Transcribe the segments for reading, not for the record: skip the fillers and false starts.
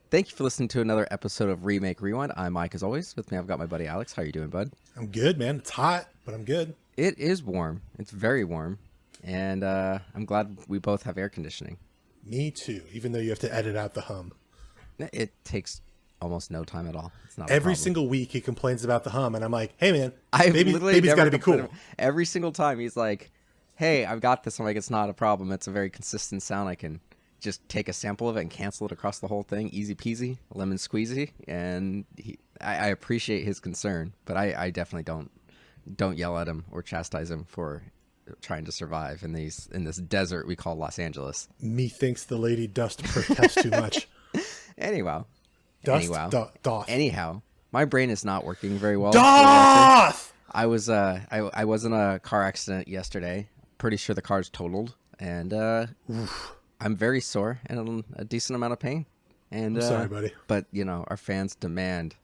Thank you for listening to another episode of Remake Rewind. I'm Mike, as always. With me, I've got my buddy Alex. How you doing, bud? I'm good, man. It's hot, but I'm good. It is warm. It's very warm. And I'm glad we both have air conditioning. Me too, even though you have to edit out the hum. It takes almost no time at all. It's not Every single week he complains about the hum, and I'm like, hey, man, baby's got to be cool. Every single time he's like, hey, I've got this. I'm like, it's not a problem. It's a very consistent sound. I can just take a sample of it and cancel it across the whole thing. Easy peasy, lemon squeezy. And I appreciate his concern, but I definitely don't yell at him or chastise him for trying to survive in this desert we call Los Angeles. Methinks the lady doth protest too much. Anyhow, my brain is not working very well. Doth! I was in a car accident yesterday. Pretty sure the car's totaled, and I'm very sore and a decent amount of pain. And I'm sorry, buddy. But our fans demand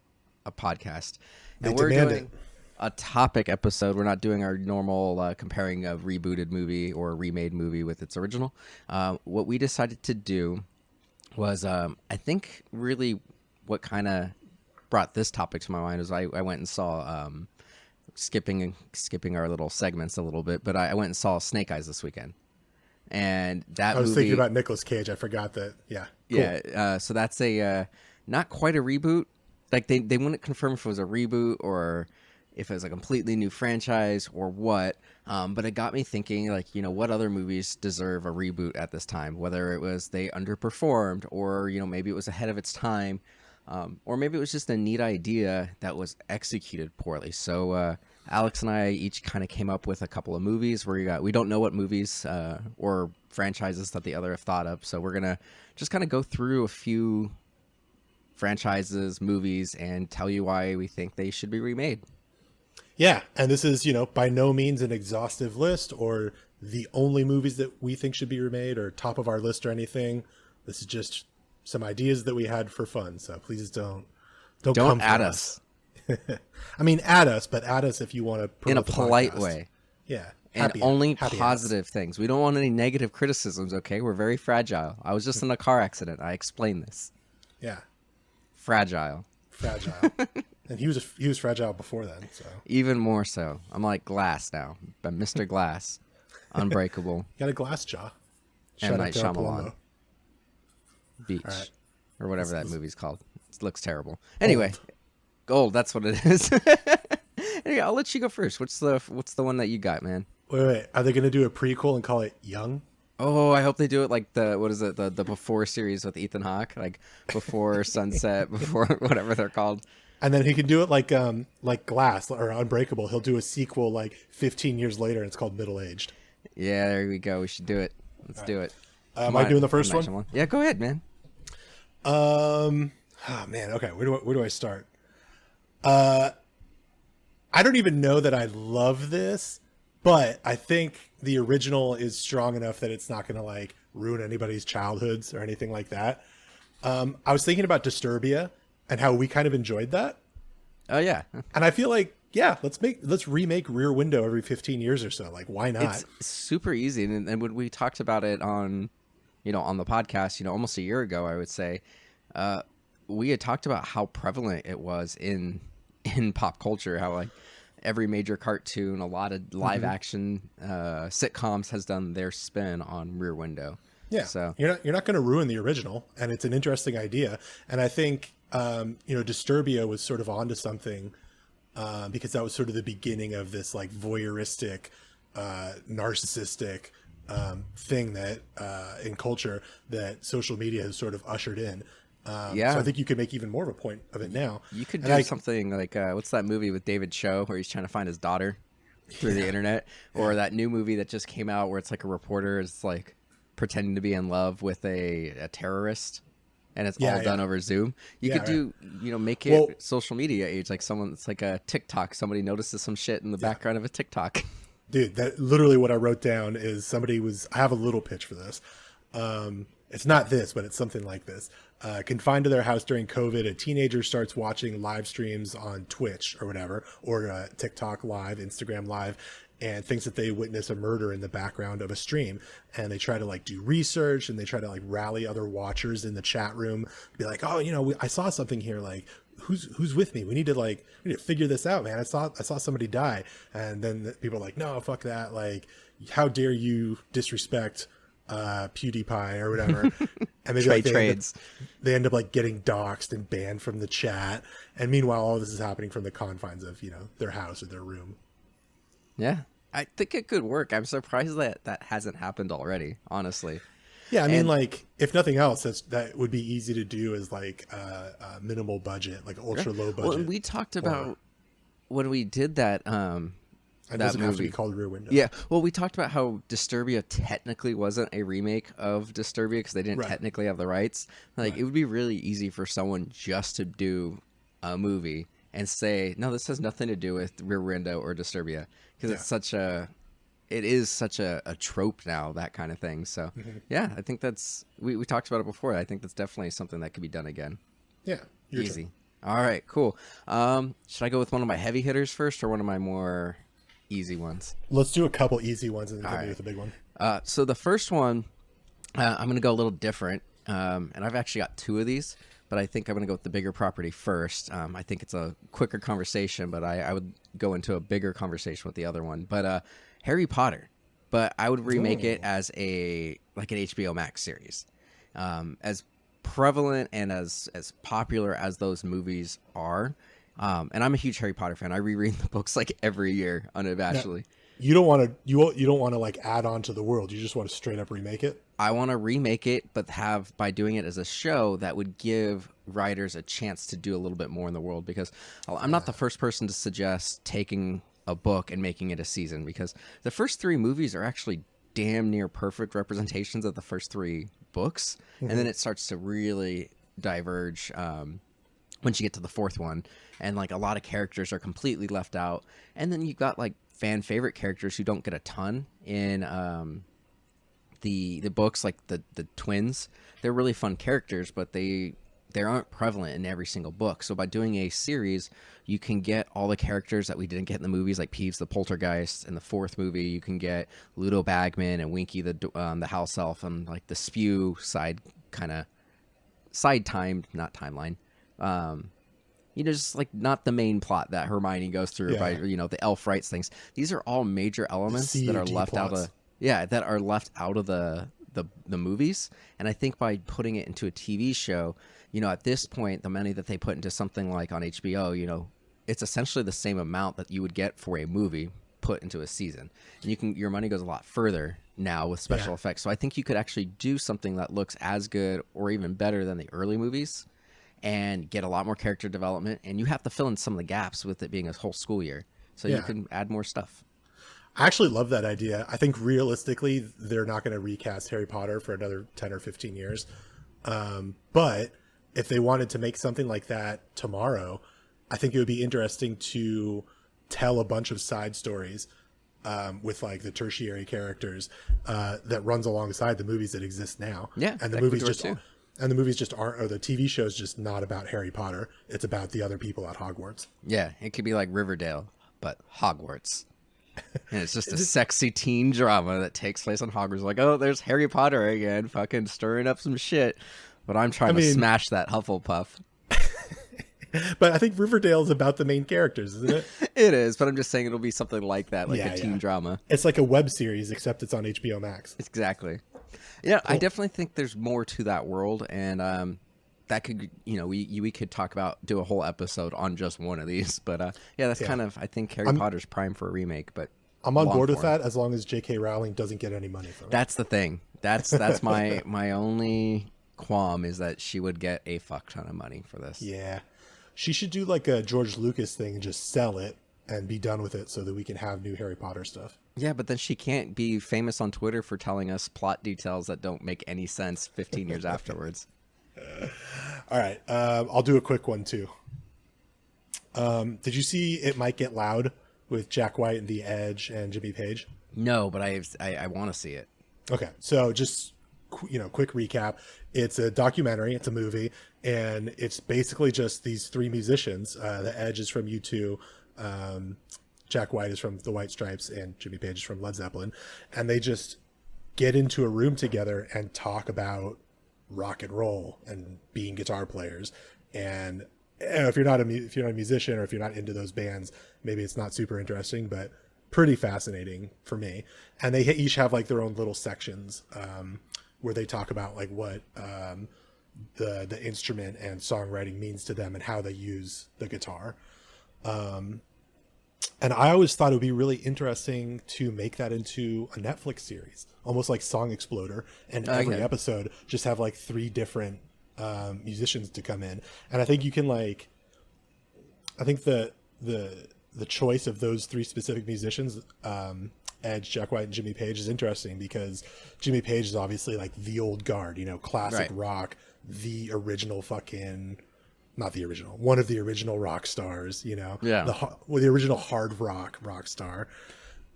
a podcast, and we're doing a topic episode. We're not doing our normal comparing a rebooted movie or a remade movie with its original. What we decided to do was, I think, really what kind of brought this topic to my mind was I went and saw. Skipping our little segments a little bit, but I went and saw Snake Eyes this weekend, and that I was movie, thinking about Nicolas Cage. I forgot that. Yeah, cool. Yeah. So that's a not quite a reboot. Like they wouldn't confirm if it was a reboot or if it was a completely new franchise or what. But it got me thinking, like, what other movies deserve a reboot at this time? Whether it was they underperformed or maybe it was ahead of its time. Or maybe it was just a neat idea that was executed poorly. So Alex and I each kind of came up with a couple of movies where we don't know what movies or franchises that the other have thought of. So we're going to just kind of go through a few franchises, movies, and tell you why we think they should be remade. Yeah, and this is, by no means an exhaustive list or the only movies that we think should be remade or top of our list or anything. This is just some ideas that we had for fun, so please don't come at us. I mean, at us, but at us if you want to in a polite way. Yeah, and only positive things. We don't want any negative criticisms. Okay, we're very fragile. I was just in a car accident. I explained this. Yeah, fragile. And he was fragile before then. So even more so. I'm like Glass now. I'm Mr. Glass, unbreakable. You got a glass jaw. M. Night Shyamalan. Beach, right. Or whatever that movie's called. It looks terrible. Anyway, Gold. That's what it is. Anyway, I'll let you go first. What's the one that you got, man? Wait. Are they going to do a prequel and call it Young? Oh, I hope they do it like the Before series with Ethan Hawke, like Before Sunset, before whatever they're called. And then he can do it like Glass or Unbreakable. He'll do a sequel like 15 years later, and it's called Middle Aged. Yeah, there we go. We should do it. Let's do it. Am I doing the first one? Yeah, go ahead, man. Oh man, okay. Where do I start? I don't even know that I love this, but I think the original is strong enough that it's not going to like ruin anybody's childhoods or anything like that. I was thinking about Disturbia and how we kind of enjoyed that. Oh yeah. And I feel like, yeah, let's remake Rear Window every 15 years or so. Like, why not? It's super easy. And when we talked about it on the podcast, almost a year ago, I would say, we had talked about how prevalent it was in pop culture, how like every major cartoon, a lot of live action sitcoms has done their spin on Rear Window. Yeah. So you're not going to ruin the original, and it's an interesting idea. And I think, Disturbia was sort of onto something, because that was sort of the beginning of this like voyeuristic, narcissistic, thing that in culture that social media has sort of ushered in. So I think you could make even more of a point of it now. You could do something like what's that movie with David Cho where he's trying to find his daughter through the internet, or that new movie that just came out where it's like a reporter is like pretending to be in love with a terrorist, and it's all done over Zoom. You could do make it social media age, like it's like a TikTok. Somebody notices some shit in the background of a TikTok. Dude, that literally what I wrote down is I have a little pitch for this. It's not this, but it's something like this. Confined to their house during COVID, a teenager starts watching live streams on Twitch or whatever, or TikTok Live, Instagram Live, and thinks that they witness a murder in the background of a stream, and they try to like do research, and they try to like rally other watchers in the chat room, be like, oh, I saw something here, like who's with me, we need to figure this out, man. I saw somebody die. And then people are like, no, fuck that, like how dare you disrespect PewDiePie or whatever. And maybe like, they end up like getting doxxed and banned from the chat, and meanwhile all this is happening from the confines of their house or their room. Yeah, I think it could work. I'm surprised that hasn't happened already, honestly. Yeah, I mean, like, if nothing else, that would be easy to do as like a minimal budget, like ultra low budget. Well, we talked about when we did that it doesn't have to be called Rear Window. Yeah, well, we talked about how Disturbia technically wasn't a remake of Disturbia because they didn't technically have the rights. Like, it would be really easy for someone just to do a movie and say, no, this has nothing to do with Rear Window or Disturbia, because it is such a trope now, that kind of thing. So yeah, I think that's, we talked about it before. I think that's definitely something that could be done again. Yeah, easy. All right, cool. Should I go with one of my heavy hitters first or one of my more easy ones? Let's do a couple easy ones and then come with a big one. So the first one, I'm going to go a little different, and I've actually got two of these, but I think I'm going to go with the bigger property first. I think it's a quicker conversation, but I would go into a bigger conversation with the other one. But Harry Potter, but I would remake it as an HBO Max series. As prevalent and as popular as those movies are, and I'm a huge Harry Potter fan. I reread the books like every year unabashedly. Now, you don't want to like add on to the world. You just want to straight up remake it. I want to remake it, but by doing it as a show that would give writers a chance to do a little bit more in the world, because I'm not the first person to suggest taking a book and making it a season, because the first three movies are actually damn near perfect representations of the first three books. And then it starts to really diverge once you get to the fourth one, and like a lot of characters are completely left out. And then you've got like fan favorite characters who don't get a ton in the books, like the twins. They're really fun characters, but they aren't prevalent in every single book. So by doing a series, you can get all the characters that we didn't get in the movies, like Peeves the Poltergeist in the fourth movie. You can get Ludo Bagman and Winky the house elf, and like the spew side timed, not timeline. Just like not the main plot that Hermione goes through by the elf rights things. These are all major elements that are left out of the movies. And I think by putting it into a TV show, at this point, the money that they put into something like on HBO, it's essentially the same amount that you would get for a movie put into a season. And your money goes a lot further now with special effects. So I think you could actually do something that looks as good or even better than the early movies and get a lot more character development. And you have to fill in some of the gaps with it being a whole school year. So you can add more stuff. I actually love that idea. I think realistically, they're not going to recast Harry Potter for another 10 or 15 years. But if they wanted to make something like that tomorrow, I think it would be interesting to tell a bunch of side stories with like the tertiary characters that runs alongside the movies that exist now. Yeah, and the movies just aren't, or the TV show's just not about Harry Potter. It's about the other people at Hogwarts. Yeah, it could be like Riverdale, but Hogwarts. And it's just a sexy teen drama that takes place on Hogwarts. Like, oh, there's Harry Potter again, fucking stirring up some shit. But I'm trying to smash that Hufflepuff. But I think Riverdale is about the main characters, isn't it? It is, but I'm just saying it'll be something like that, like a teen drama. It's like a web series, except it's on HBO Max. Exactly. Yeah, cool. I definitely think there's more to that world, and that could, we could do a whole episode on just one of these. But that's kind of, I think Harry Potter's prime for a remake. But I'm on board with that as long as J.K. Rowling doesn't get any money from it. That's the thing. That's my only qualm, is that she would get a fuck ton of money for this. Yeah. She should do like a George Lucas thing and just sell it and be done with it so that we can have new Harry Potter stuff. Yeah, but then she can't be famous on Twitter for telling us plot details that don't make any sense 15 years afterwards. All right. I'll do a quick one too. Did you see It Might Get Loud with Jack White and The Edge and Jimmy Page? No, but I want to see it. Okay. So just, quick recap. It's a documentary. It's a movie. And it's basically just these three musicians. The Edge is from U2. Jack White is from the White Stripes and Jimmy Page is from Led Zeppelin, and they just get into a room together and talk about rock and roll and being guitar players. And if you're not a musician, or if you're not into those bands, maybe it's not super interesting, but pretty fascinating for me. And they each have like their own little sections where they talk about like what the instrument and songwriting means to them and how they use the guitar. And I always thought it would be really interesting to make that into a Netflix series, almost like Song Exploder, and every episode just have like 3 different musicians to come in. And I think you can like, I think the choice of those 3 specific musicians, Edge, Jack White, and Jimmy Page, is interesting because Jimmy Page is obviously like the old guard, you know, classic rock, the original fucking, not the original, one of the original rock stars, you know, the original hard rock star.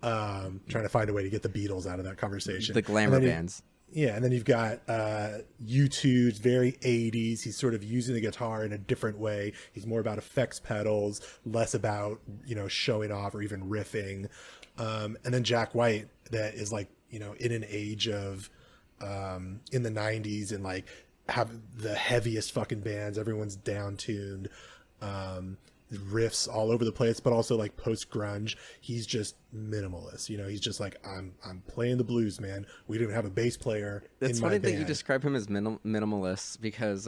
Trying to find a way to get the Beatles out of that conversation. The glamour bands. Yeah, and then you've got U2's very 80s. He's sort of using the guitar in a different way. He's more about effects pedals, less about, you know, showing off or even riffing. And then Jack White, that is like, you know, in an age of in the 90s and like have the heaviest fucking bands. Everyone's down-tuned. Riffs all over the place, but also like post grunge. He's just minimalist, you know. He's just like, I'm playing the blues, man. We don't have a bass player. It's funny that you describe him as minimalist because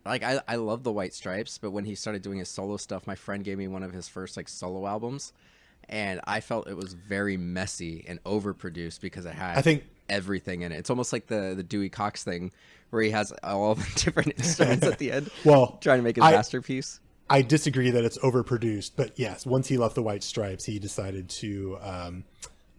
like I love the White Stripes, but when he started doing his solo stuff, my friend gave me one of his first like solo albums, and I felt it was very messy and overproduced because it had everything in it. It's almost like the Dewey Cox thing where he has all the different instruments at the end. Well, trying to make his masterpiece. I disagree that it's overproduced, but yes, once he left the White Stripes, he decided to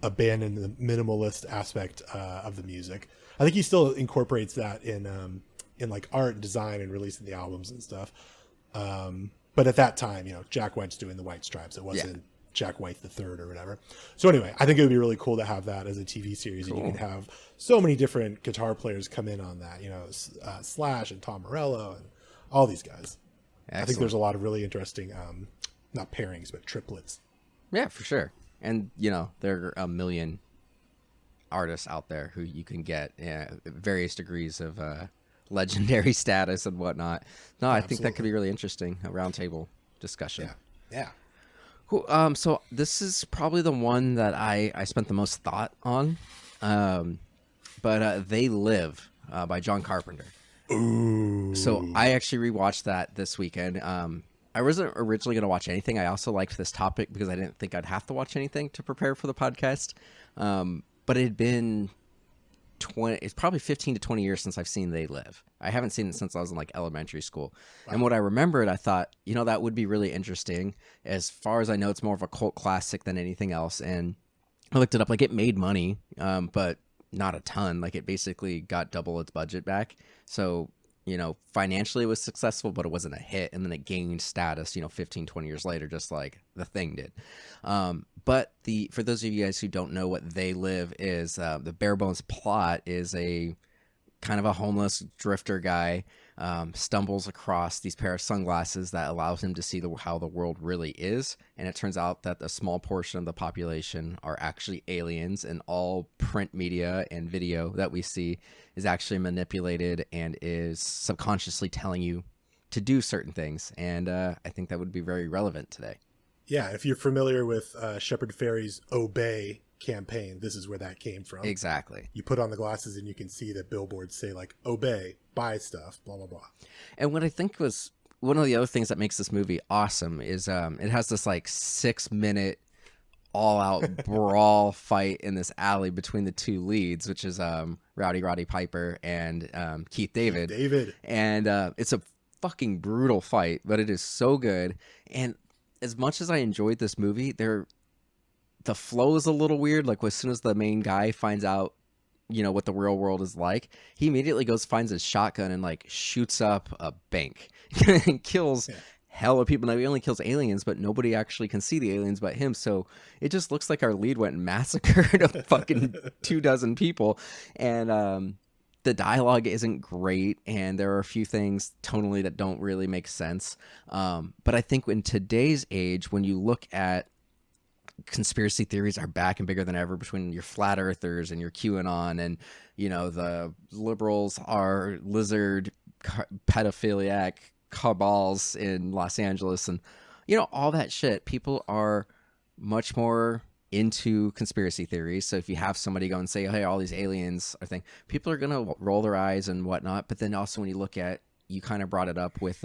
abandon the minimalist aspect of the music. I think he still incorporates that in like art and design and releasing the albums and stuff. But at that time, you know, Jack White's doing the White Stripes. It wasn't Jack White the Third or whatever. So anyway, I think it would be really cool to have that as a TV series. Cool. And you can have so many different guitar players come in on that, you know, Slash and Tom Morello and all these guys. Excellent. I think there's a lot of really interesting, not pairings, but triplets. Yeah, for sure. And, you know, there are a million artists out there who you can get various degrees of legendary status and whatnot. No, I think that could be really interesting, a roundtable discussion. Yeah. Cool. So this is probably the one that I spent the most thought on. But They Live by John Carpenter. Ooh. So I actually rewatched that this weekend. I wasn't originally going to watch anything. I also liked this topic because I didn't think I'd have to watch anything to prepare for the podcast. But it had been it's probably 15 to 20 years since I've seen They Live. I haven't seen it since I was in like elementary school. Wow. And what I remembered, I thought, you know, that would be really interesting. As far as I know, it's more of a cult classic than anything else. And I looked it up, like it made money, but not a ton. Like it basically got double its budget back. So, you know, financially it was successful, but it wasn't a hit. And then it gained status, you know, 15, 20 years later, just like The Thing did. But for those of you guys who don't know what They Live is, the bare bones plot is a kind of a homeless drifter guy stumbles across these pair of sunglasses that allows him to see how the world really is. And it turns out that a small portion of the population are actually aliens, and all print media and video that we see is actually manipulated and is subconsciously telling you to do certain things. And I think that would be very relevant today. Yeah, if you're familiar with Shepard Fairey's Obey campaign, this is where that came from. Exactly. You put on the glasses and you can see that billboards say like, obey, buy stuff, blah, blah, blah. And what I think was one of the other things that makes this movie awesome is it has this like 6-minute all-out brawl fight in this alley between the two leads, which is Roddy Piper and Keith David. And it's a fucking brutal fight, but it is so good. And as much as I enjoyed this movie, the flow is a little weird. Like as soon as the main guy finds out, you know, what the real world is like, he immediately finds his shotgun and like shoots up a bank and kills hell of people. Now he only kills aliens, but nobody actually can see the aliens but him. So it just looks like our lead went and massacred a fucking 24 people. And the dialogue isn't great, and there are a few things tonally that don't really make sense. But I think in today's age, when you look at conspiracy theories are back and bigger than ever between your flat earthers and your QAnon, and the liberals are lizard pedophiliac cabals in Los Angeles, and all that shit. People are much more into conspiracy theories. So if you have somebody go and say, hey, all these aliens are thing, people are gonna roll their eyes and whatnot. But then also when you look at, you kind of brought it up with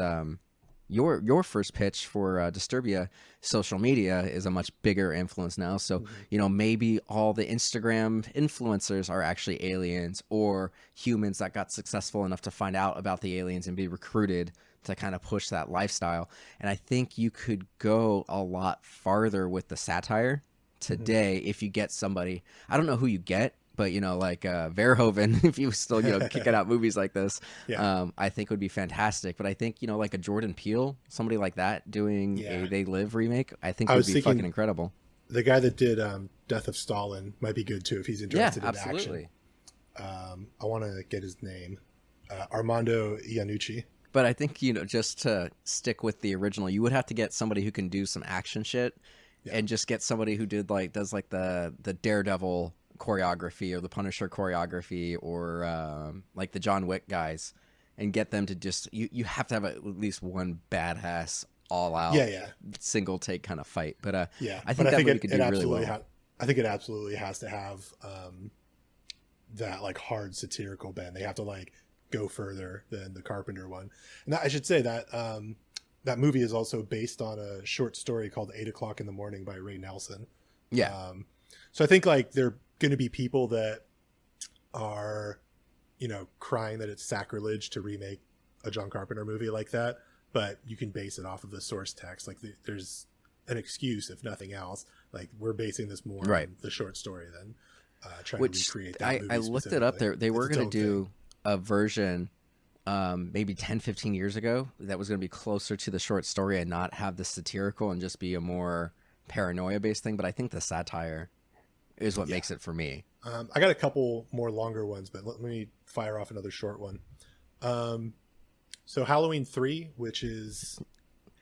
your first pitch for Disturbia, social media is a much bigger influence now. So maybe all the Instagram influencers are actually aliens, or humans that got successful enough to find out about the aliens and be recruited to kind of push that lifestyle. And I think you could go a lot farther with the satire today if you get somebody. I don't know who you get, but like Verhoeven, if you still kicking out movies like this, I think would be fantastic. But I think like a Jordan Peele, somebody like that doing a They Live remake, I think would be fucking incredible. The guy that did Death of Stalin might be good too if he's interested in absolutely. action. I want to get his name, Armando Iannucci. But I think just to stick with the original, you would have to get somebody who can do some action shit, and just get somebody who does the Daredevil choreography or the Punisher choreography, or like the John Wick guys, and get them to just you have to have at least one badass all out single take kind of fight. But I think that movie could do really well. I think it absolutely has to have that like hard satirical bend. They have to like go further than the Carpenter one. And I should say that that movie is also based on a short story called 8 o'clock in the Morning by Ray Nelson. So I think like there are going to be people that are crying that it's sacrilege to remake a John Carpenter movie like that, but you can base it off of the source text. Like there's an excuse, if nothing else. Like we're basing this more on the short story than trying to recreate that movie. I looked it up there. They were going to do a version maybe 10-15 years ago that was going to be closer to the short story and not have the satirical and just be a more paranoia based thing. But I think the satire is what makes it for me. I got a couple more longer ones, but let me fire off another short one. So Halloween 3, which is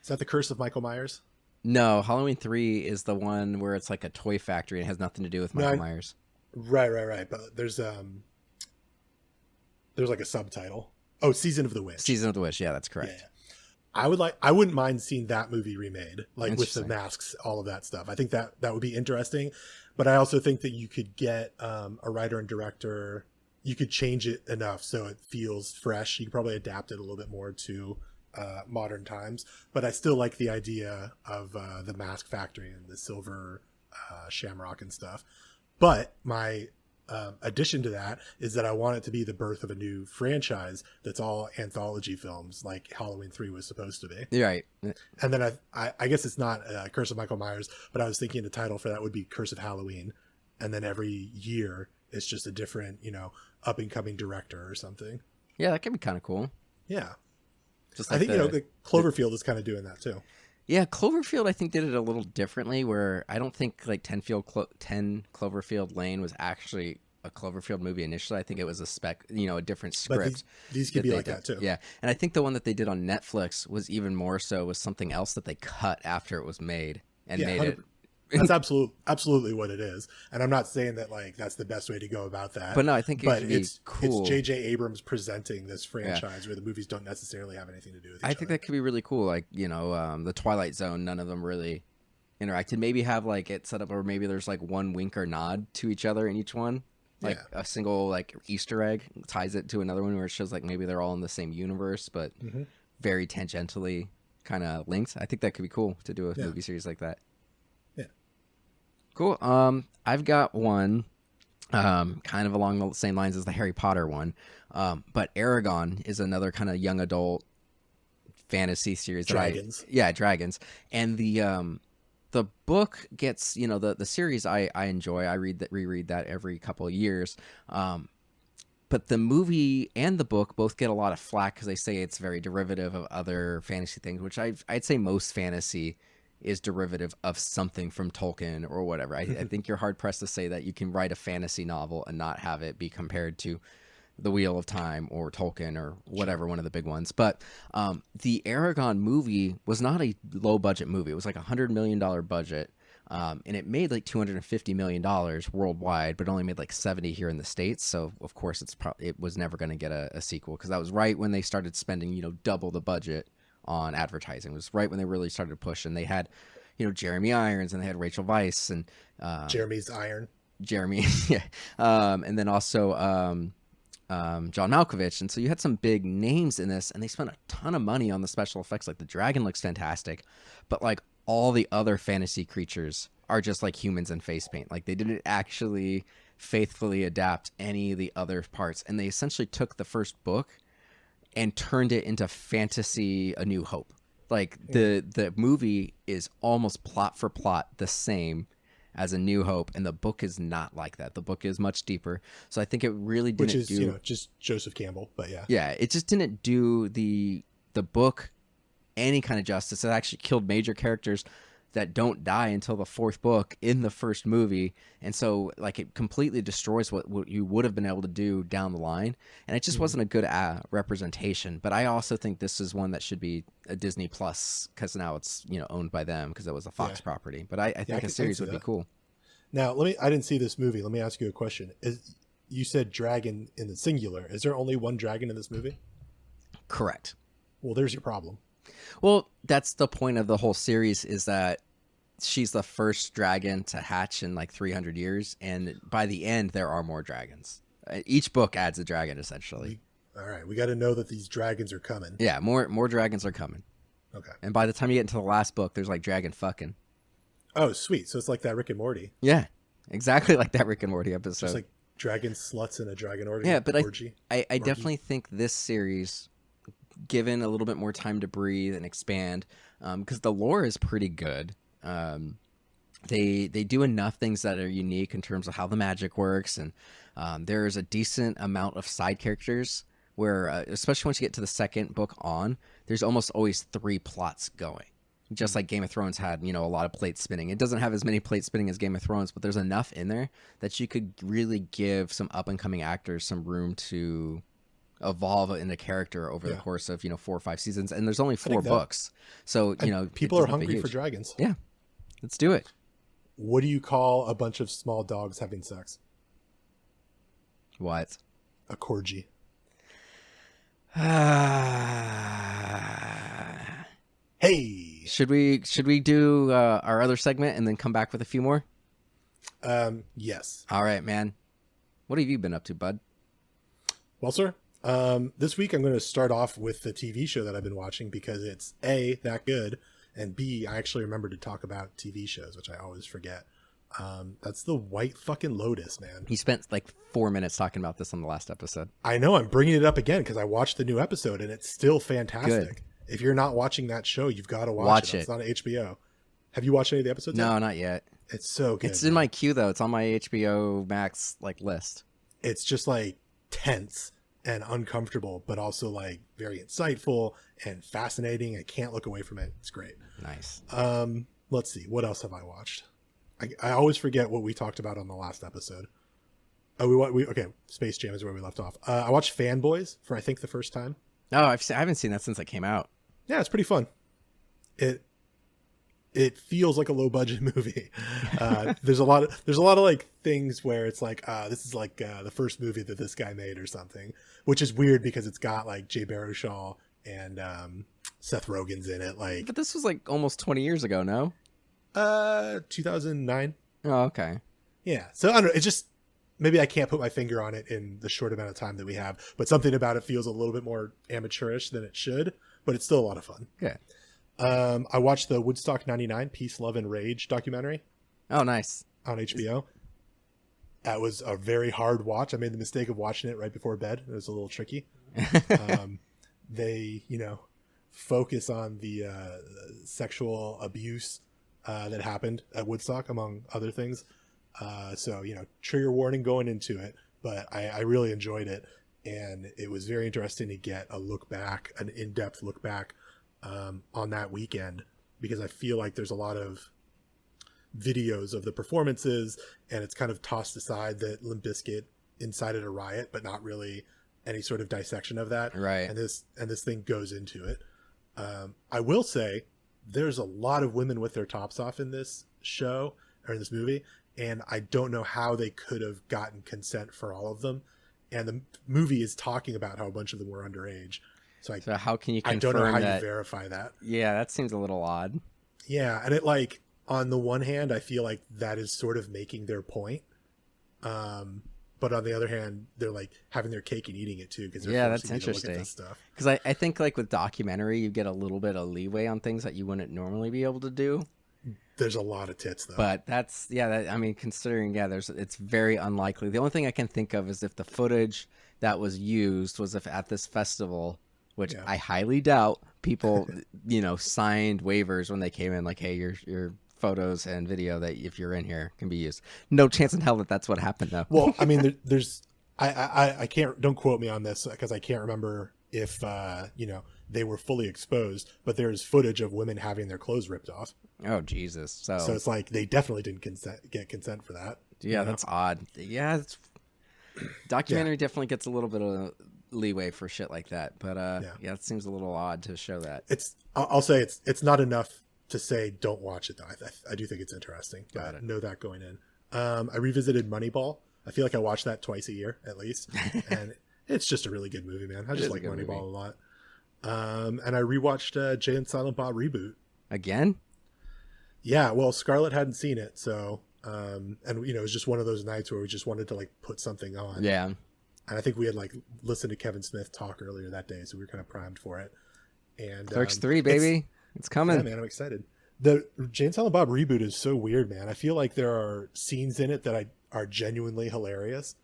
that the Curse of Michael Myers? No, Halloween 3 is the one where it's like a toy factory and it has nothing to do with Michael Myers. Right. But there's like a subtitle. Oh, Season of the Witch. Season of the Witch. Yeah, that's correct. Yeah. I wouldn't mind seeing that movie remade, like with the masks, all of that stuff. I think that would be interesting. But I also think that you could get a writer and director. You could change it enough so it feels fresh. You could probably adapt it a little bit more to modern times. But I still like the idea of the Mask Factory and the silver shamrock and stuff. But my addition to that is that I want it to be the birth of a new franchise that's all anthology films, like Halloween 3 was supposed to be. Right. And then I guess it's not Curse of Michael Myers, but I was thinking the title for that would be Curse of Halloween. And then every year it's just a different, up and coming director or something. Yeah, that could be kind of cool. Yeah. Just like I think, the Cloverfield is kind of doing that too. Yeah, Cloverfield I think did it a little differently, where I don't think like 10 Cloverfield Lane was actually a Cloverfield movie initially. I think it was a different script. But these could be like that too. Yeah, and I think the one that they did on Netflix was even more so, was something else that they cut after it was made and made it. That's absolutely what it is. And I'm not saying that like that's the best way to go about that. But no, I think it's cool. It's J.J. Abrams presenting this franchise where the movies don't necessarily have anything to do with each other. I think that could be really cool. Like, the Twilight Zone, none of them really interacted. Maybe have like it set up, or maybe there's like one wink or nod to each other in each one. Like a single like Easter egg ties it to another one where it shows like maybe they're all in the same universe, but very tangentially kind of linked. I think that could be cool to do a movie series like that. Cool. I've got one kind of along the same lines as the Harry Potter one. But Aragon is another kind of young adult fantasy series. Dragons. Dragons. And the book gets, the series I enjoy. I reread that every couple of years. But the movie and the book both get a lot of flack because they say it's very derivative of other fantasy things, which I'd say most fantasy is derivative of something from Tolkien or whatever. I think you're hard pressed to say that you can write a fantasy novel and not have it be compared to The Wheel of Time or Tolkien or whatever, one of the big ones. But the Aragon movie was not a low budget movie. It was like $100 million budget. And it made like $250 million worldwide, but only made like 70 here in the States. So of course it was never going to get a sequel, because that was right when they started spending, double the budget on advertising. It was right when they really started to push, and they had, Jeremy Irons, and they had Rachel Weisz, and Jeremy's Iron. Jeremy, yeah, and then also John Malkovich. And so you had some big names in this, and they spent a ton of money on the special effects. Like the dragon looks fantastic, but like all the other fantasy creatures are just like humans in face paint. Like they didn't actually faithfully adapt any of the other parts, and they essentially took the first book and turned it into fantasy A New Hope. Like the movie is almost plot for plot the same as A New Hope, and the book is not like that. The book is much deeper. So I think it really didn't Which is, just Joseph Campbell, but yeah. Yeah, it just didn't do the book any kind of justice. It actually killed major characters that don't die until the fourth book in the first movie, and so like it completely destroys what you would have been able to do down the line, and it just wasn't a good representation. But I also think this is one that should be a Disney Plus, because now it's owned by them, because it was a Fox property. But I think a series would be cool. Now I didn't see this movie. Let me ask you a question. You said dragon in the singular. Is there only one dragon in this movie? Correct. Well, there's your problem. Well, that's the point of the whole series, is that she's the first dragon to hatch in like 300 years. And by the end, there are more dragons. Each book adds a dragon, essentially. All right. We got to know that these dragons are coming. Yeah, more dragons are coming. Okay. And by the time you get into the last book, there's like dragon fucking. Oh, sweet. So it's like that Rick and Morty. Yeah, exactly like that Rick and Morty episode. Just like dragon sluts in a dragon orgy. Yeah, but I definitely think this series, given a little bit more time to breathe and expand, because the lore is pretty good. They do enough things that are unique in terms of how the magic works, and there's a decent amount of side characters where, especially once you get to the second book on, there's almost always 3 plots going. Just like Game of Thrones had, a lot of plate spinning. It doesn't have as many plate spinning as Game of Thrones, but there's enough in there that you could really give some up and coming actors some room to evolve in a character over the course of 4 or 5 seasons. And there's only 4 books, so people are hungry for dragons. Yeah, let's do it. What do you call a bunch of small dogs having sex? What? A corgi. Hey, should we do our other segment and then come back with a few more? Yes. All right, man. What have you been up to, bud? Well, sir, this week I'm going to start off with the TV show that I've been watching, because it's A, that good, and B, I actually remember to talk about TV shows, which I always forget. That's The White fucking Lotus, man. He spent like 4 minutes talking about this on the last episode. I know, I'm bringing it up again because I watched the new episode and it's still fantastic. Good. If you're not watching that show, you've got to watch it. It's on HBO. Have you watched any of the episodes No, yet? not yet. It's so good. It's in my queue, though. It's on my HBO Max list. It's just like tense and uncomfortable, but also like very insightful and fascinating. I can't look away from it. It's great. Nice. Let's see. What else have I watched? I always forget what we talked about on the last episode. Oh, okay. Space Jam is where we left off. I watched Fanboys for, I think, the first time. Oh, I haven't seen that since it came out. Yeah, it's pretty fun. It feels like a low budget movie. There's a lot of like things where it's like, this is like the first movie that this guy made or something, which is weird because it's got like Jay Baruchel and Seth Rogen's in it. Like, but this was like almost 20 years ago, no? 2009. Oh, okay. Yeah. So I don't know. It's just, maybe I can't put my finger on it in the short amount of time that we have, but something about it feels a little bit more amateurish than it should, but it's still a lot of fun. Good. I watched the Woodstock 99 Peace, Love, and Rage documentary. Oh, nice. On HBO. That was a very hard watch. I made the mistake of watching it right before bed. It was a little tricky. They, focus on the sexual abuse that happened at Woodstock, among other things. So, trigger warning going into it, but I really enjoyed it. And it was very interesting to get a look back, an in-depth look back on that weekend, because I feel like there's a lot of videos of the performances and it's kind of tossed aside that Limp Bizkit incited a riot, but not really any sort of dissection of that. Right. And this thing goes into it. I will say there's a lot of women with their tops off in this show or in this movie, and I don't know how they could have gotten consent for all of them. And the movie is talking about how a bunch of them were underage. So how can you confirm I don't know how that? you verify that. Yeah, that seems a little odd. Yeah, and it, like, on the one hand, I feel like that is sort of making their point. But on the other hand, they're like having their cake and eating it too, because that's interesting. Because I think like with documentary, you get a little bit of leeway on things that you wouldn't normally be able to do. There's a lot of tits though. But I mean, considering it's very unlikely. The only thing I can think of is if the footage that was used was if at this festival, which I highly doubt, people signed waivers when they came in, like, hey, your photos and video that if you're in here can be used. No chance in hell that that's what happened though. Well, I mean, there's I can't, don't quote me on this because I can't remember if they were fully exposed, but there's footage of women having their clothes ripped off. Oh Jesus! So it's like they definitely didn't get consent for that. Yeah, that's odd. Yeah, documentary definitely gets a little bit of leeway for shit like that, but it seems a little odd to show that. I'll say it's not enough to say don't watch it though. I do think it's interesting. Got it. Know that going in. I revisited Moneyball. I feel like I watch that twice a year at least, and it's just a really good movie, man. I just like Moneyball a lot. And I rewatched Jay and Silent Bob Reboot again. Yeah, well, Scarlett hadn't seen it, so and it was just one of those nights where we just wanted to like put something on. Yeah. And I think we had like listened to Kevin Smith talk earlier that day, so we were kind of primed for it. And Clerks 3, baby. It's coming. Yeah, man, I'm excited. The Jay and Silent Bob Reboot is so weird, man. I feel like there are scenes in it that are genuinely hilarious.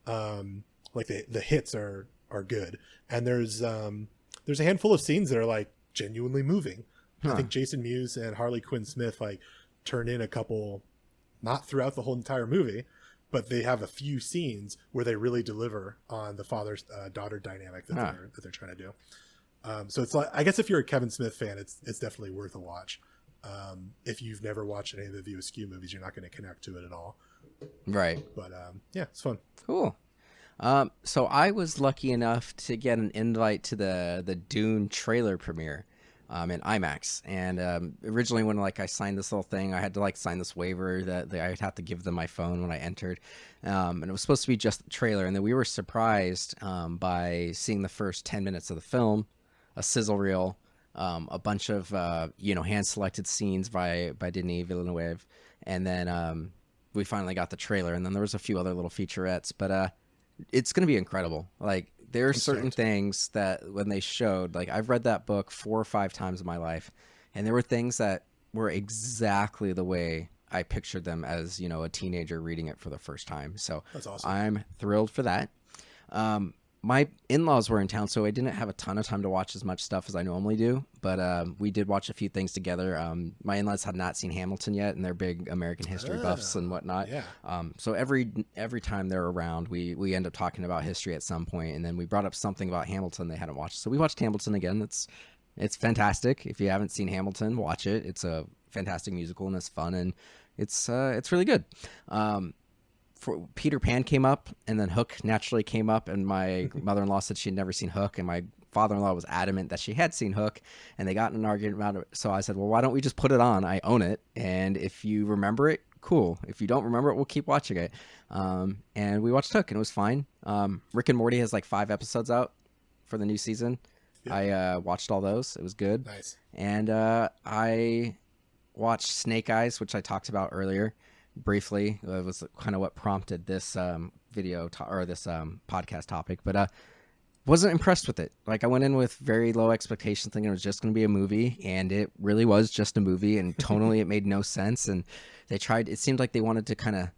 Like the hits are good, and there's a handful of scenes that are like genuinely moving. I think Jason Mewes and Harley Quinn Smith like turn in a couple, not throughout the whole entire movie, but they have a few scenes where they really deliver on the father-daughter dynamic that they're trying to do. So it's like, I guess if you're a Kevin Smith fan, it's definitely worth a watch. If you've never watched any of the View Askew movies, you're not going to connect to it at all. Right. But it's fun. Cool. So I was lucky enough to get an invite to the Dune trailer premiere in IMAX. And originally when I signed this little thing, I had to sign this waiver that I'd have to give them my phone when I entered. And it was supposed to be just the trailer. And then we were surprised by seeing the first 10 minutes of the film, a sizzle reel, a bunch of hand-selected scenes by Denis Villeneuve. And then we finally got the trailer. And then there was a few other little featurettes. But it's going to be incredible. There are certain things that when they showed, I've read that book 4 or 5 times in my life, and there were things that were exactly the way I pictured them as, a teenager reading it for the first time. So that's awesome. I'm thrilled for that. My in-laws were in town, so I didn't have a ton of time to watch as much stuff as I normally do, but we did watch a few things together. My in-laws had not seen Hamilton yet, and they're big American history buffs and whatnot. Yeah. So every time they're around, we end up talking about history at some point, and then we brought up something about Hamilton they hadn't watched. So we watched Hamilton again. It's fantastic. If you haven't seen Hamilton, watch it. It's a fantastic musical, and it's fun, and it's really good. Peter Pan came up, and then Hook naturally came up, and my mother-in-law said she'd never seen Hook, and my father-in-law was adamant that she had seen Hook, and they got in an argument about it. So I said, well, why don't we just put it on? I own it, and if you remember it, cool. If you don't remember it, we'll keep watching it. And we watched Hook, and it was fine. Rick and Morty has 5 episodes out for the new season. Yeah. I watched all those. It was good. Nice. And I watched Snake Eyes, which I talked about earlier. Briefly, it was kind of what prompted this video or this podcast topic, but wasn't impressed with it. I went in with very low expectations, thinking it was just going to be a movie, and it really was just a movie, and tonally it made no sense. And it seemed like they wanted to kind of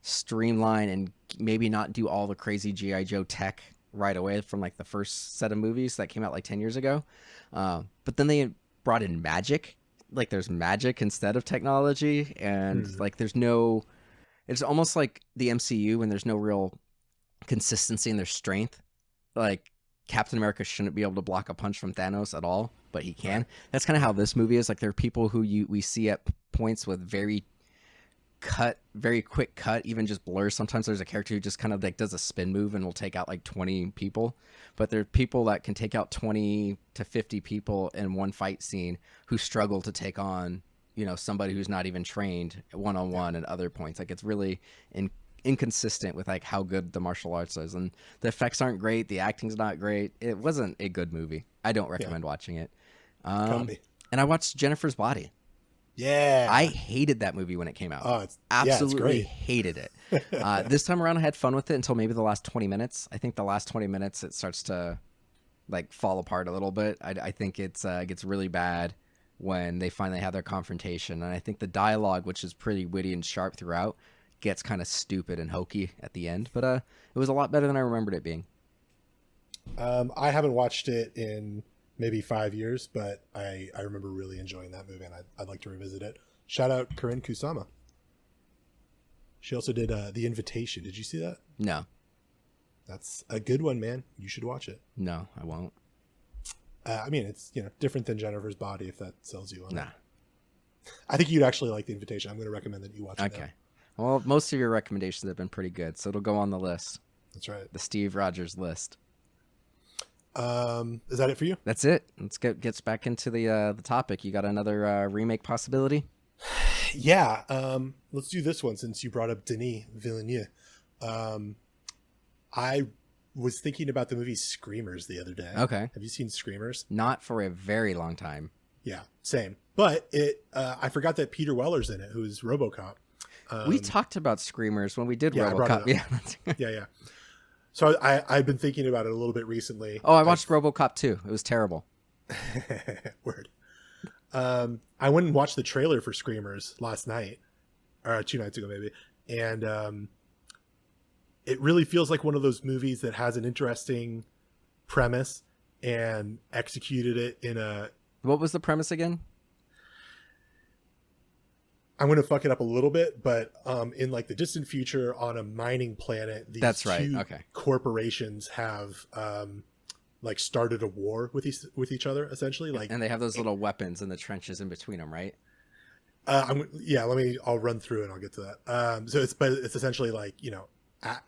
streamline and maybe not do all the crazy G.I. Joe tech right away from the first set of movies that came out 10 years ago. But then they brought in magic. There's magic instead of technology, and it's almost like the MCU when there's no real consistency in their strength. Captain America shouldn't be able to block a punch from Thanos at all, but he can. That's kind of how this movie is. There are people who we see at points with very very quick cut, even just blurs. Sometimes there's a character who just kind of like does a spin move and will take out like 20 people. But there are people that can take out 20 to 50 people in one fight scene who struggle to take on, somebody who's not even trained one-on-one at other points. Like, it's really inconsistent with like how good the martial arts is, and the effects aren't great. The acting's not great. It wasn't a good movie. I don't recommend watching it. And I watched Jennifer's Body. Yeah, I hated that movie when it came out. Oh, it's absolutely great. hated it. This time around, I had fun with it until maybe the last 20 minutes. I think the last 20 minutes it starts to like fall apart a little bit. I think it's gets really bad when they finally have their confrontation, and I think the dialogue, which is pretty witty and sharp throughout, gets kind of stupid and hokey at the end. But it was a lot better than I remembered it being. I haven't watched it in maybe 5 years, but I remember really enjoying that movie, and I'd like to revisit it. Shout out Corinne Kusama. She also did The Invitation. Did you see that? No. That's a good one, man. You should watch it. No, I won't. I mean, it's different than Jennifer's Body, if that sells you on Nah. it. I think you'd actually like The Invitation. I'm going to recommend that you watch it. Okay. Well, most of your recommendations have been pretty good, so it'll go on the list. That's right. The Steve Rogers list. Is that it for you? That's it. Let's get back into the topic. You got another remake possibility? Yeah. Let's do this one since you brought up Denis Villeneuve. I was thinking about the movie Screamers the other day. Okay. Have you seen Screamers? Not for a very long time. Yeah, same. But I forgot that Peter Weller's in it, who's RoboCop. We talked about Screamers when we did RoboCop. Yeah. So I've been thinking about it a little bit recently. Oh, I watched RoboCop too. It was terrible. Word. I went and watched the trailer for Screamers last night, or 2 nights ago maybe, and it really feels like one of those movies that has an interesting premise and executed it in a... What was the premise again? I'm going to fuck it up a little bit, but in like the distant future on a mining planet, these two corporations have like started a war with each other, essentially. Like, and they have those little weapons in the trenches in between them, right? I'll run through and I'll get to that. So it's essentially like,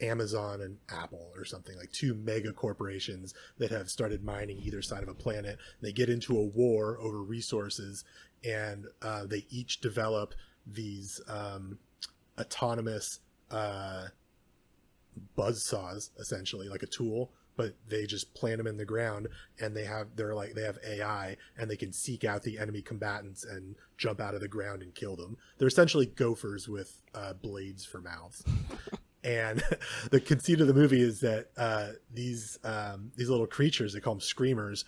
Amazon and Apple or something, like two mega corporations that have started mining either side of a planet. They get into a war over resources, and they each develop these autonomous buzzsaws, essentially like a tool, but they just plant them in the ground, and they have AI, and they can seek out the enemy combatants and jump out of the ground and kill them. They're essentially gophers with blades for mouths. And the conceit of the movie is that these little creatures, they call them screamers,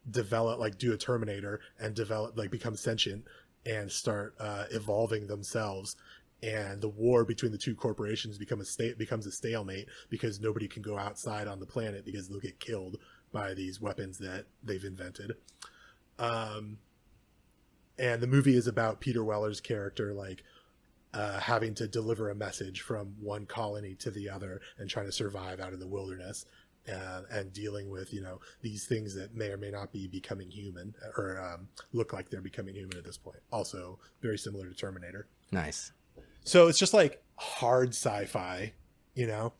develop, like do a Terminator and develop, like become sentient and start evolving themselves. And the war between the two corporations becomes a stalemate because nobody can go outside on the planet because they'll get killed by these weapons that they've invented. And the movie is about Peter Weller's character, like, having to deliver a message from one colony to the other and trying to survive out in the wilderness, and dealing with, these things that may or may not be becoming human, or look like they're becoming human at this point. Also very similar to Terminator. Nice. So it's just like hard sci-fi, and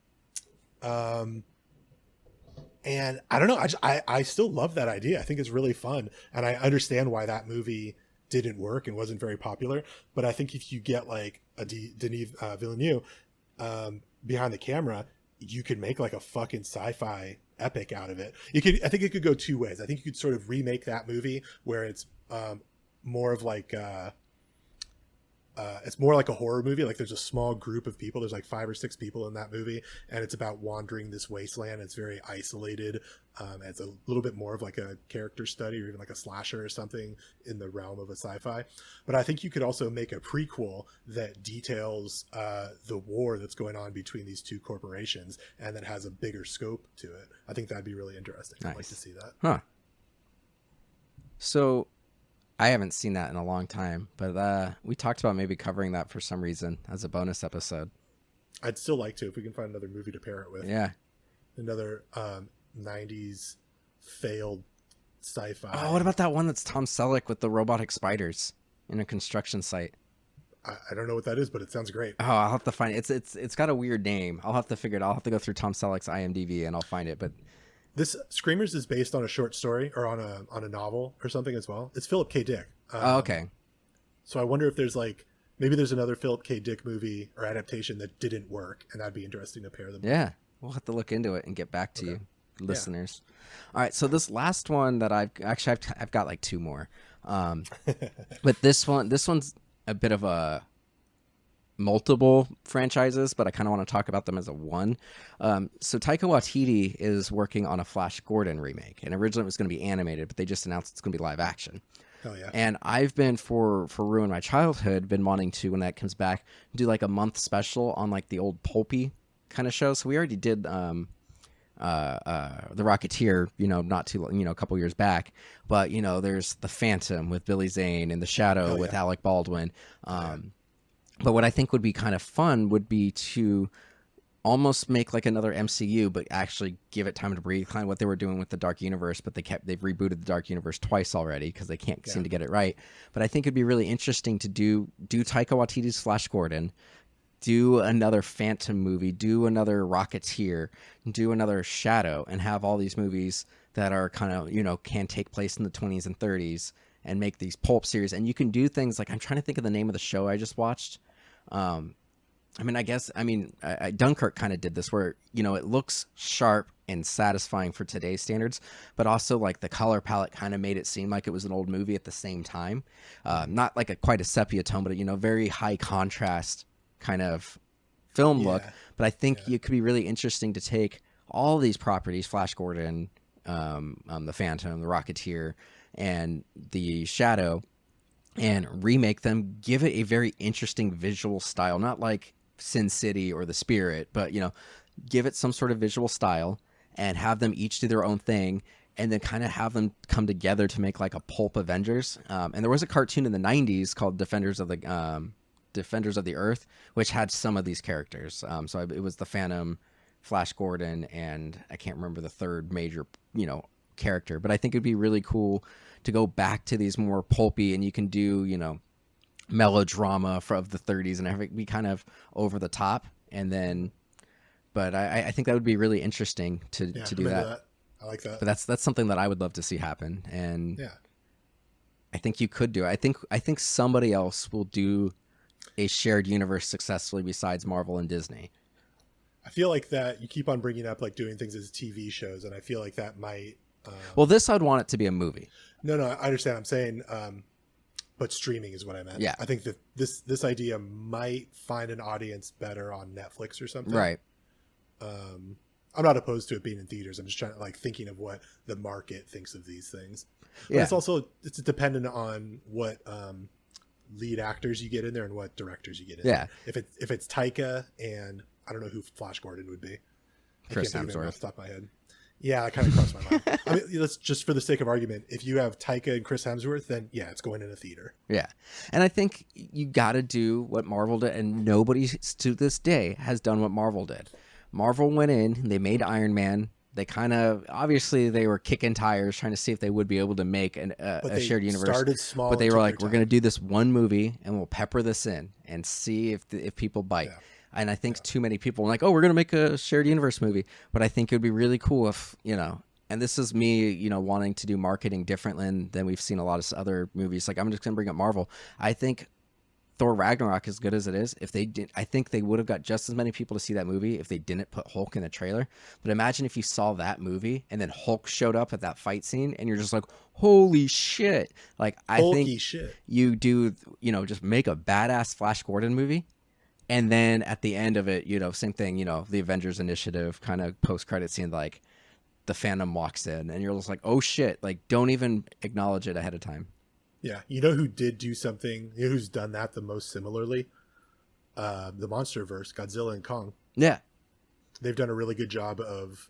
I don't know, I still love that idea. I think it's really fun, and I understand why that movie didn't work and wasn't very popular. But I think if you get like a Denis Villeneuve behind the camera, you could make like a fucking sci-fi epic out of it. I think it could go two ways. I think you could sort of remake that movie where it's more of like it's more like a horror movie. Like there's a small group of people. There's like 5 or 6 people in that movie, and it's about wandering this wasteland. It's very isolated. It's a little bit more of like a character study, or even like a slasher or something in the realm of a sci-fi. But I think you could also make a prequel that details the war that's going on between these two corporations, and that has a bigger scope to it. I think that'd be really interesting. Nice. I'd like to see that. Huh. So I haven't seen that in a long time, but we talked about maybe covering that for some reason as a bonus episode. I'd still like to, if we can find another movie to pair it with. Yeah. Another 90s failed sci-fi. Oh, what about that one that's Tom Selleck with the robotic spiders in a construction site? I don't know what that is, but it sounds great. Oh, I'll have to find it. It's got a weird name. I'll have to figure it out. I'll have to go through Tom Selleck's IMDb and I'll find it. But This Screamers is based on a short story or on a novel or something as well. It's Philip K. Dick. oh, okay. So I wonder if there's like maybe there's another Philip K. Dick movie or adaptation that didn't work, and that'd be interesting to pair them. Yeah, we'll have to look into it and get back to you, listeners. All right, so this last one that I've got like two more, but this one's a bit of a multiple franchises, but I kind of want to talk about them as a one. So Taika Waititi is working on a Flash Gordon remake, and originally it was going to be animated, but they just announced it's going to be live action. Hell yeah. And I've been for Ruin My Childhood been wanting to, when that comes back, do like a month special on like the old pulpy kind of show. So we already did The Rocketeer, not too a couple years back, but there's The Phantom with Billy Zane and The Shadow with Alec Baldwin. But what I think would be kind of fun would be to almost make like another MCU, but actually give it time to breathe, kind of what they were doing with the Dark Universe, but they've rebooted the Dark Universe twice already because they can't seem to get it right. But I think it'd be really interesting to do Taika Waititi's Flash Gordon, do another Phantom movie, do another Rocketeer, do another Shadow, and have all these movies that are kind of, can take place in the 20s and 30s and make these pulp series. And you can do things like, I'm trying to think of the name of the show I just watched. Dunkirk kind of did this where, it looks sharp and satisfying for today's standards, but also like the color palette kind of made it seem like it was an old movie at the same time. Not like quite a sepia tone, but, very high contrast kind of film look. But I think it could be really interesting to take all these properties, Flash Gordon, the Phantom, the Rocketeer, and the Shadow, and remake them, give it a very interesting visual style, not like Sin City or The Spirit, but give it some sort of visual style and have them each do their own thing, and then kind of have them come together to make like a pulp Avengers. And there was a cartoon in the 90s called Defenders of the Earth, which had some of these characters. It was the Phantom, Flash Gordon, and I can't remember the third major character, but I think it'd be really cool to go back to these more pulpy, and you can do melodrama of the 30s and have it be kind of over the top. And then, but I think that would be really interesting to do that. I like that. But that's something that I would love to see happen. And I think you could do it. I think somebody else will do a shared universe successfully besides Marvel and Disney. I feel like that you keep on bringing up like doing things as TV shows, and I feel like that might. Well, this I'd want it to be a movie. No, I understand. I'm saying, but streaming is what I meant. Yeah, I think that this idea might find an audience better on Netflix or something. Right. I'm not opposed to it being in theaters. I'm just trying to think of what the market thinks of these things. But it's dependent on what lead actors you get in there and what directors you get in there. If it's Taika and I don't know who Flash Gordon would be. Chris I can't think of it Hemsworth. off the top of my head. Yeah, that kind of crossed my mind. I mean, let's just for the sake of argument, if you have Taika and Chris Hemsworth, then it's going in a theater. Yeah, and I think you got to do what Marvel did, and nobody to this day has done what Marvel did. Marvel went in, they made Iron Man. They kind of obviously they were kicking tires, trying to see if they would be able to make a shared universe. Started small, but they were like, "We're going to do this one movie, and we'll pepper this in and see if people bite." Yeah. And I think too many people are like, "Oh, we're going to make a shared universe movie." But I think it would be really cool if, and this is me, wanting to do marketing differently than we've seen a lot of other movies. Like, I'm just going to bring up Marvel. I think Thor Ragnarok, as good as it is, if they did, I think they would have got just as many people to see that movie if they didn't put Hulk in the trailer. But imagine if you saw that movie and then Hulk showed up at that fight scene and you're just like, holy shit. Like, I think you do, just make a badass Flash Gordon movie. And then at the end of it, same thing, the Avengers Initiative kind of post-credit scene, like the Phantom walks in and you're just like, oh shit, like don't even acknowledge it ahead of time. Yeah. You know who did do something, who's done that the most similarly? The Monsterverse, Godzilla and Kong. Yeah. They've done a really good job of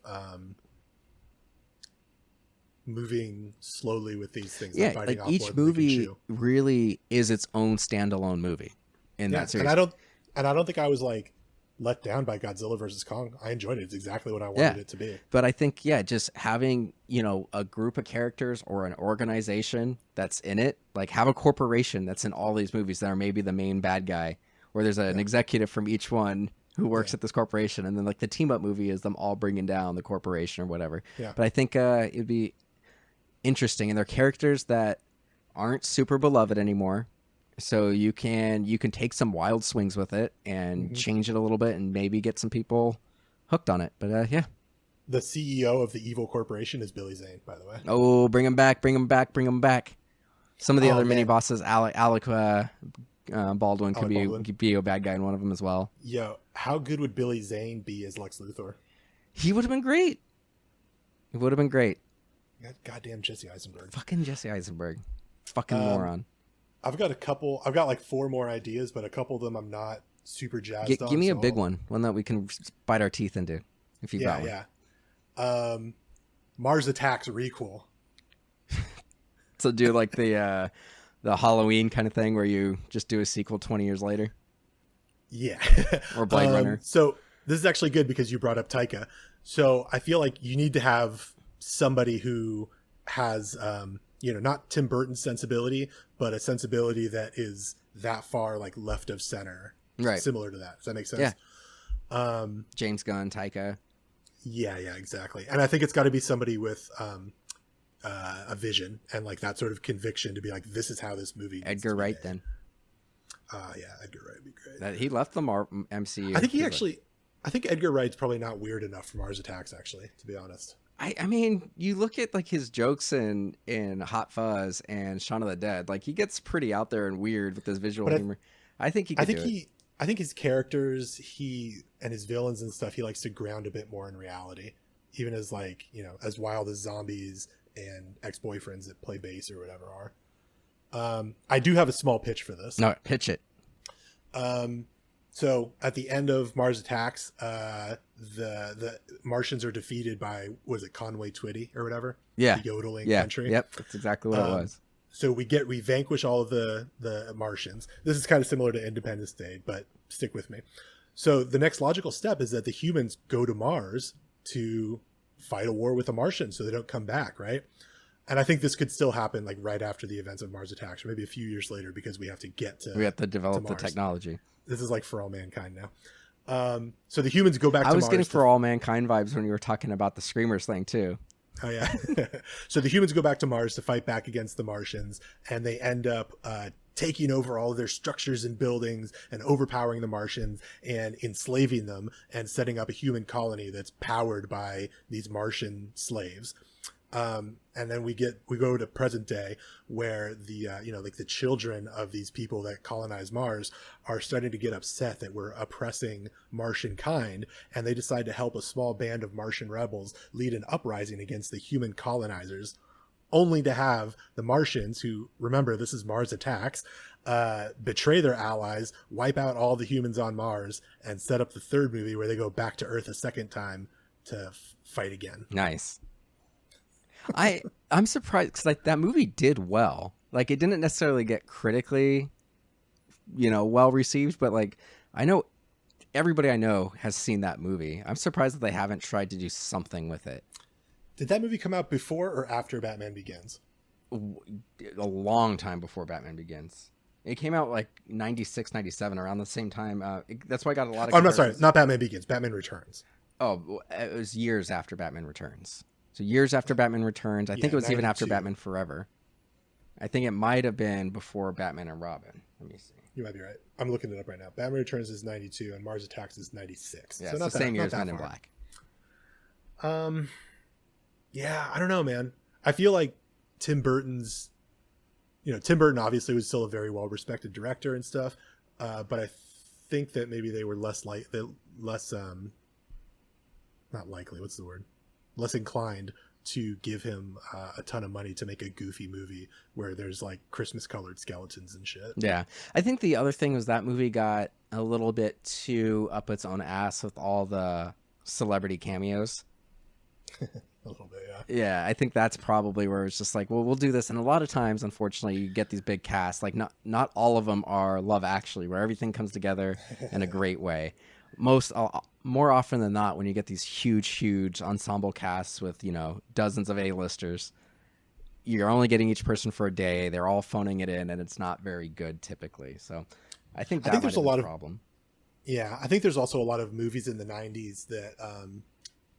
moving slowly with these things. Yeah, like each movie really is its own standalone movie in that series. And I don't think I was like let down by Godzilla versus Kong. I enjoyed it. It's exactly what I wanted it to be. But I think, just having, a group of characters or an organization that's in it, like have a corporation that's in all these movies that are maybe the main bad guy, where there's an executive from each one who works at this corporation. And then like the team up movie is them all bringing down the corporation or whatever. Yeah. But I think it'd be interesting. And they're characters that aren't super beloved anymore. So you can take some wild swings with it and change it a little bit and maybe get some people hooked on it. But yeah. The CEO of the evil corporation is Billy Zane, by the way. Oh, bring him back. Some of the other mini bosses, Alec Baldwin could be a bad guy in one of them as well. Yo, how good would Billy Zane be as Lex Luthor? He would have been great. Goddamn Jesse Eisenberg. Fucking Jesse Eisenberg. Fucking moron. I've got like 4 more ideas, but a couple of them I'm not super jazzed on. Give me a big one that we can bite our teeth into, if you've got one. Yeah. Mars Attacks requel. So do like the Halloween kind of thing where you just do a sequel 20 years later? Yeah. Or Blade Runner. So this is actually good because you brought up Taika. So I feel like you need to have somebody who has, not Tim Burton's sensibility, but a sensibility that is that far like left of center. Right. Similar to that. Does that make sense? Yeah. James Gunn, Taika. Yeah, exactly. And I think it's got to be somebody with a vision and like that sort of conviction to be like, this is how this movie. Edgar Wright, then. Yeah, Edgar Wright would be great. He left the MCU. I think Edgar Wright's probably not weird enough for Mars Attacks, actually, to be honest. I mean, you look at like his jokes in Hot Fuzz and Shaun of the Dead, like he gets pretty out there and weird with his visual humor. I think he could do it. I think his characters, and his villains and stuff, he likes to ground a bit more in reality, even as like, as wild as zombies and ex-boyfriends that play bass or whatever are. I do have a small pitch for this. No, pitch it. So at the end of Mars Attacks, the Martians are defeated by, was it Conway Twitty or whatever? Yeah. The yodeling yeah. country. Yep. That's exactly what it was. So we vanquish all of the Martians. This is kind of similar to Independence Day, but stick with me. So the next logical step is that the humans go to Mars to fight a war with the Martians so they don't come back, right? And I think this could still happen like right after the events of Mars Attacks, or maybe a few years later, because we have to develop the technology. This is like For All Mankind now. So the humans go back to Mars. I was getting For All Mankind vibes when you were talking about the Screamers thing too. Oh yeah. So the humans go back to Mars to fight back against the Martians, and they end up taking over all of their structures and buildings and overpowering the Martians and enslaving them and setting up a human colony that's powered by these Martian slaves. And then we go to present day where the like the children of these people that colonize Mars are starting to get upset that we're oppressing Martian kind, and they decide to help a small band of Martian rebels lead an uprising against the human colonizers, only to have the Martians, who, remember, this is Mars Attacks, betray their allies, wipe out all the humans on Mars, and set up the third movie where they go back to Earth a second time to fight again. Nice. I'm surprised because like that movie did well. Like it didn't necessarily get critically, well received, but like I know everybody I know has seen that movie. I'm surprised that they haven't tried to do something with it. Did that movie come out before or after Batman Begins? A long time before Batman Begins. It came out like 96, 97, around the same time. That's why I got a lot of... Oh, I'm not sorry. Not Batman Begins. Batman Returns. Oh, it was years after Batman Returns. So years after Batman Returns. I think it was 92. Even after Batman Forever. I think it might have been before Batman and Robin. Let me see. You might be right. I'm looking it up right now. Batman Returns is 92 and Mars Attacks is 96. Yeah, so it's the same year as Men in Black. Yeah, I don't know, man. I feel like Tim Burton obviously was still a very well-respected director and stuff, but I think that maybe they were less inclined to give him a ton of money to make a goofy movie where there's like Christmas colored skeletons and shit. Yeah. I think the other thing was that movie got a little bit too up its own ass with all the celebrity cameos. A little bit, yeah. Yeah, I think that's probably where it's just like, well, we'll do this. And a lot of times, unfortunately, you get these big casts. Like not all of them are Love Actually, where everything comes together in a great way. more often than not, when you get these huge ensemble casts with, you know, dozens of A-listers, you're only getting each person for a day. They're all phoning it in, and it's not very good typically. So I think I that think might there's have a been lot the of problem. Yeah, I think there's also a lot of movies in the 90s that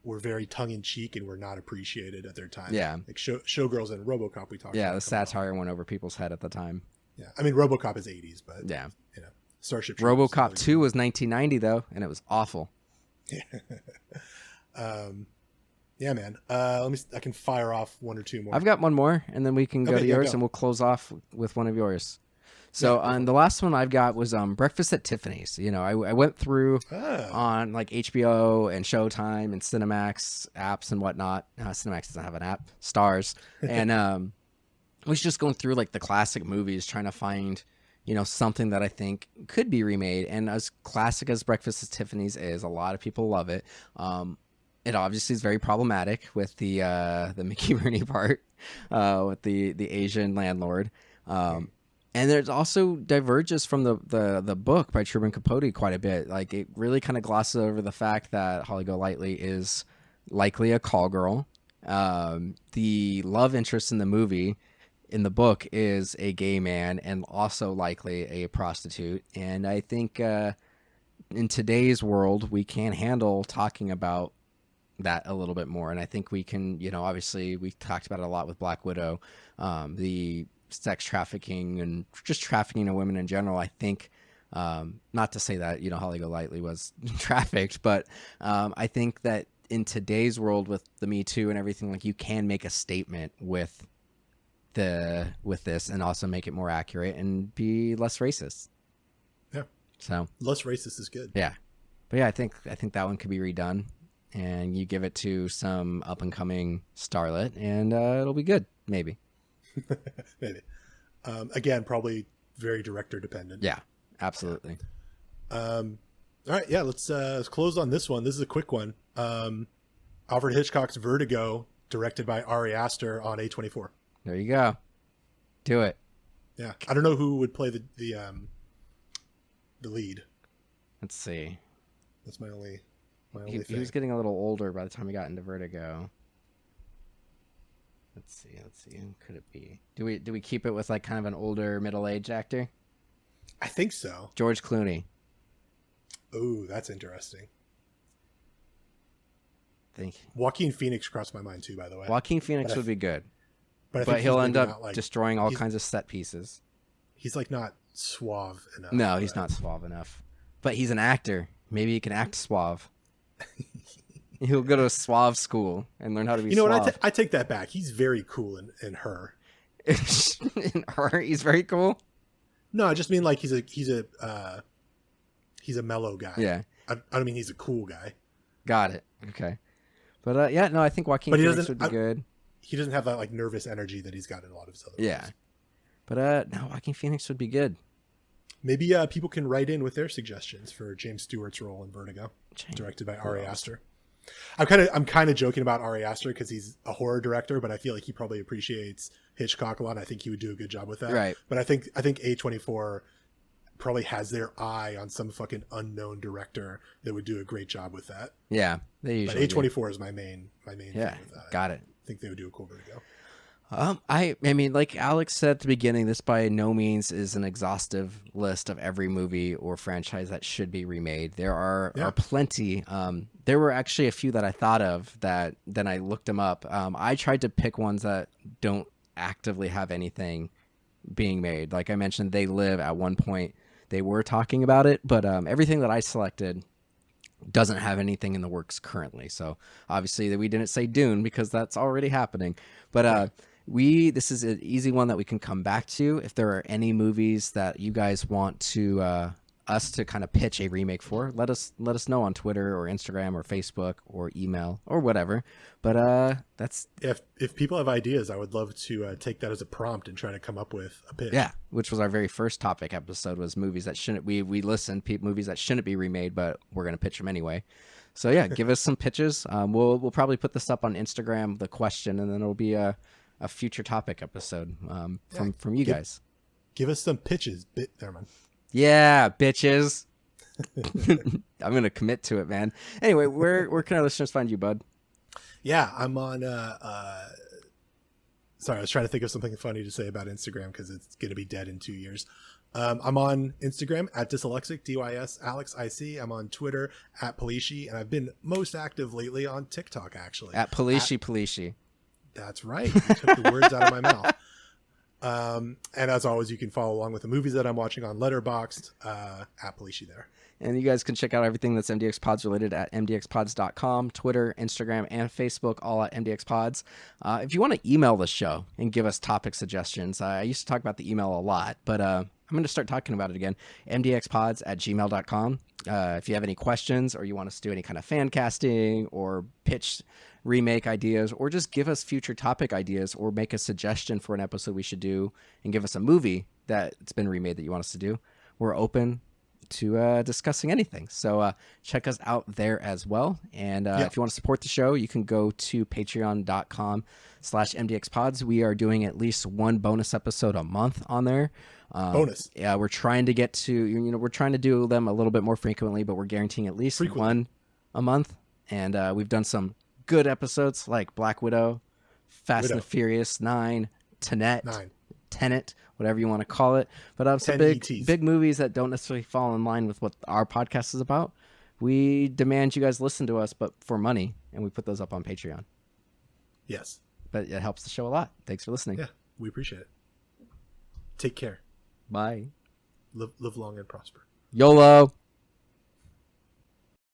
were very tongue-in-cheek and were not appreciated at their time. Yeah. Like Showgirls and RoboCop we talked about. Yeah, the satire went over people's head at the time. Yeah, I mean, RoboCop is 80s, but, Yeah. you know, Starship Troopers. RoboCop 2 was 1990, though, and it was awful. Yeah, man. I can fire off one or two more. I've got one more, and then we can go to yours, and we'll close off with one of yours. So the last one I've got was Breakfast at Tiffany's. You know, I went through on like HBO and Showtime and Cinemax apps and whatnot. Cinemax doesn't have an app. Stars. And I was just going through like the classic movies, trying to find, you know, something that I think could be remade. And as classic as Breakfast at Tiffany's is, a lot of people love it. It obviously is very problematic with the Mickey Rooney part, with the Asian landlord. And there's also diverges from the book by Truman Capote quite a bit. Like, it really kind of glosses over the fact that Holly Golightly is likely a call girl. The love interest in the movie, in the book, is a gay man and also likely a prostitute. And I think in today's world, we can handle talking about that a little bit more. And I think we can, you know, obviously we talked about it a lot with Black Widow, the sex trafficking and just trafficking of women in general. I think, not to say that, you know, Holly Golightly was trafficked, but I think that in today's world with the Me Too and everything, like, you can make a statement with this and also make it more accurate and be less racist. Yeah. So less racist is good. Yeah. But yeah, I think that one could be redone, and you give it to some up and coming starlet, and it'll be good. Maybe. Maybe. Again, probably very director dependent. Yeah, absolutely. All right. Yeah. Let's close on this one. This is a quick one. Alfred Hitchcock's Vertigo, directed by Ari Aster on A24. There you go. Do it. Yeah. I don't know who would play the lead. Let's see. That's my only he thing. was getting a little older by the time he got into Vertigo. Let's see. Who could it be? Do we keep it with like kind of an older middle-aged actor? I think so. George Clooney. Oh, that's interesting. Think Joaquin Phoenix crossed my mind too, by the way. Joaquin Phoenix would be good. But he'll end up destroying all kinds of set pieces. He's like not suave enough. No, he's not suave enough. But he's an actor. Maybe he can act suave. He'll go to a suave school and learn how to be suave. You know what? I take that back. He's very cool in Her. In Her, he's very cool? No, I just mean like he's a mellow guy. Yeah. I don't mean he's a cool guy. Got it. Okay. But yeah, no, I think Joaquin Phoenix would be good. He doesn't have that like nervous energy that he's got in a lot of his other movies. But no, Joaquin Phoenix would be good. Maybe people can write in with their suggestions for James Stewart's role in Vertigo, directed by Ari Aster. I'm kind of joking about Ari Aster because he's a horror director, but I feel like he probably appreciates Hitchcock a lot. I think he would do a good job with that. Right. But I think A24 probably has their eye on some fucking unknown director that would do a great job with that. Yeah, they usually. But A24 is my main yeah, thing with that. Got it. I think they would do a cool Vertigo. I mean, like Alex said at the beginning, this by no means is an exhaustive list of every movie or franchise that should be remade. There are plenty. There were actually a few that I thought of that then I looked them up. I tried to pick ones that don't actively have anything being made. Like I mentioned, They Live at one point. They were talking about it, but everything that I selected doesn't have anything in the works currently. So obviously we didn't say Dune because that's already happening. But this is an easy one that we can come back to. If there are any movies that you guys want to us to kind of pitch a remake for, let us know on Twitter or Instagram or Facebook or email or whatever. But that's if people have ideas, I would love to take that as a prompt and try to come up with a pitch. Yeah, which was our very first topic episode, was movies that shouldn't we listened movies that shouldn't be remade, but we're gonna pitch them anyway. So yeah, give us some pitches. We'll probably put this up on Instagram, the question, and then it'll be a future topic episode from you guys. Give us some pitches. Never mind. Yeah, bitches. I'm gonna commit to it, man. Anyway, where can our listeners find you, bud? Yeah, I'm on. Sorry, I was trying to think of something funny to say about Instagram because it's going to be dead in 2 years. I'm on Instagram at Dyslexic, DYS Alex IC. I'm on Twitter at Polishi, and I've been most active lately on TikTok, actually. At Polishi. That's right. You took the words out of my mouth. And as always, you can follow along with the movies that I'm watching on Letterboxd at Polishi there. And you guys can check out everything that's MDXpods related at mdxpods.com, Twitter, Instagram, and Facebook, all at MDXpods. If you want to email the show and give us topic suggestions, I used to talk about the email a lot, but I'm going to start talking about it again, mdxpods@gmail.com. If you have any questions or you want us to do any kind of fan casting or pitch remake ideas or just give us future topic ideas or make a suggestion for an episode we should do and give us a movie that's been remade that you want us to do, we're open to discussing anything. So check us out there as well. And if you want to support the show, you can go to patreon.com/MDXpods. We are doing at least one bonus episode a month on there. Bonus. Yeah, we're trying to get to, we're trying to do them a little bit more frequently, but we're guaranteeing at least one a month. And we've done some good episodes like Black Widow, Fast and Furious 9, Tenet, whatever you want to call it. But some big movies that don't necessarily fall in line with what our podcast is about. We demand you guys listen to us, but for money, and we put those up on Patreon. Yes. But it helps the show a lot. Thanks for listening. Yeah, we appreciate it. Take care. Bye. Live long and prosper. YOLO.